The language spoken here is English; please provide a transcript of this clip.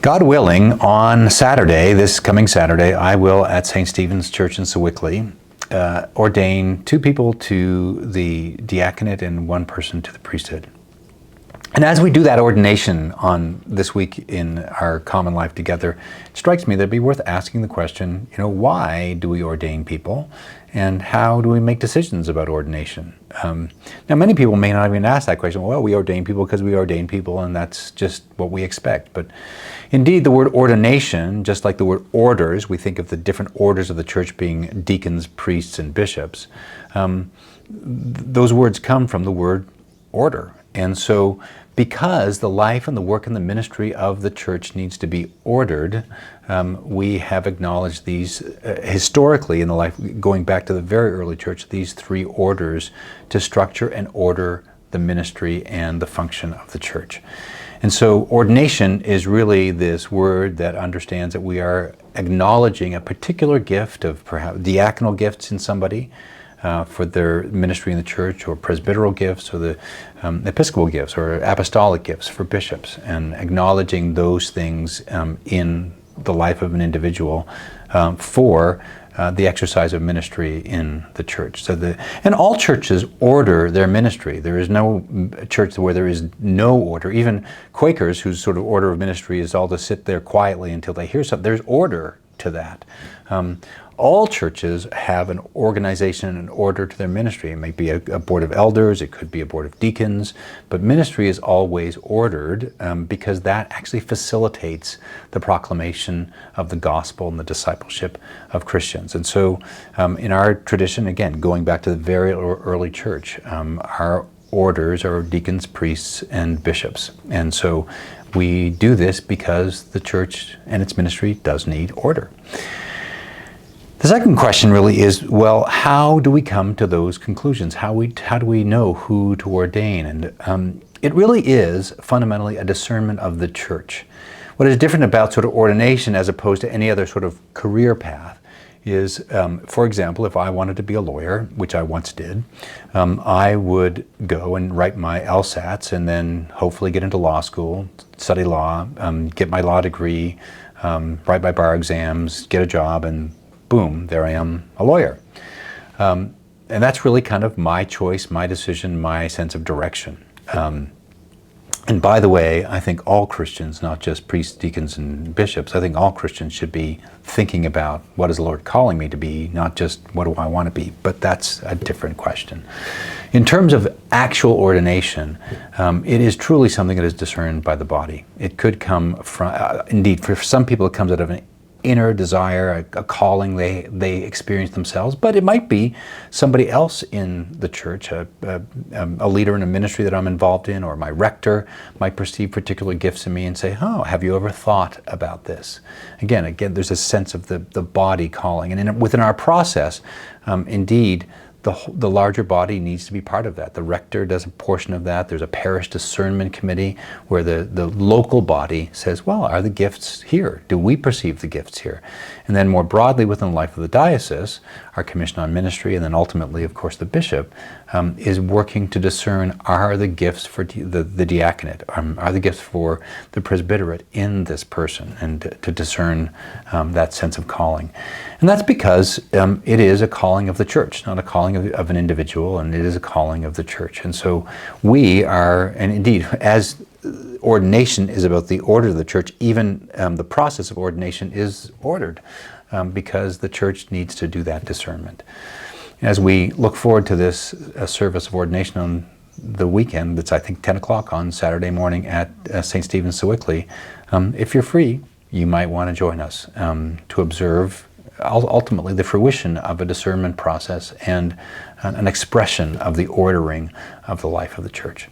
God willing, on Saturday, this coming Saturday, I will, at St. Stephen's Church in Sewickley, ordain 2 people to the diaconate and 1 person to the priesthood. And as we do that ordination on this week in our common life together, it strikes me that it'd be worth asking the question, why do we ordain people? And how do we make decisions about ordination? Now, many people may not even ask that question. Well, we ordain people because we ordain people, and that's just what we expect. But indeed, the word ordination, just like the word orders, we think of the different orders of the church being deacons, priests, and bishops. Those words come from the word order. And so, because the life and the work and the ministry of the church needs to be ordered, we have acknowledged these historically in the life, going back to the very early church, these 3 orders to structure and order the ministry and the function of the church. And so ordination is really this word that understands that we are acknowledging a particular gift of perhaps diaconal gifts in somebody, for their ministry in the church, or presbyteral gifts, or the episcopal gifts, or apostolic gifts for bishops, and acknowledging those things in the life of an individual for the exercise of ministry in the church. And all churches order their ministry. There is no church where there is no order. Even Quakers, whose sort of order of ministry is all to sit there quietly until they hear something, there's order to that. All churches have an organization and an order to their ministry. It might be a board of elders, it could be a board of deacons, but ministry is always ordered because that actually facilitates the proclamation of the gospel and the discipleship of Christians. And so in our tradition, again, going back to the very early church, our orders are deacons, priests, and bishops. And so we do this because the church and its ministry does need order. The second question really is, well, how do we come to those conclusions? How do we know who to ordain? And it really is fundamentally a discernment of the church. What is different about sort of ordination as opposed to any other sort of career path is, for example, if I wanted to be a lawyer, which I once did, I would go and write my LSATs and then hopefully get into law school, study law, get my law degree, write my bar exams, get a job, and boom, there I am, a lawyer. And that's really kind of my choice, my decision, my sense of direction. And by the way, I think all Christians, not just priests, deacons, and bishops, I think all Christians should be thinking about what is the Lord calling me to be, not just what do I want to be, but that's a different question. In terms of actual ordination, it is truly something that is discerned by the body. It could come from, indeed, for some people it comes out of an inner desire, a calling they experience themselves, but it might be somebody else in the church, a leader in a ministry that I'm involved in, or my rector might perceive particular gifts in me and say, oh, have you ever thought about this? Again, there's a sense of the body calling. And within our process, indeed, the larger body needs to be part of that. The rector does a portion of that. There's a parish discernment committee where the local body says, well, are the gifts here? Do we perceive the gifts here? And then more broadly within the life of the diocese, our commission on ministry, and then ultimately, of course, the bishop, is working to discern, are the gifts for the diaconate, are the gifts for the presbyterate in this person, and to discern that sense of calling. And that's because it is a calling of the church, not a calling of an individual, and it is a calling of the church. And so we are, and indeed, as ordination is about the order of the church, even the process of ordination is ordered because the church needs to do that discernment. As we look forward to this service of ordination on the weekend, that's I think 10 o'clock on Saturday morning at St. Stephen's, Sewickley, if you're free, you might want to join us to observe ultimately the fruition of a discernment process and an expression of the ordering of the life of the church.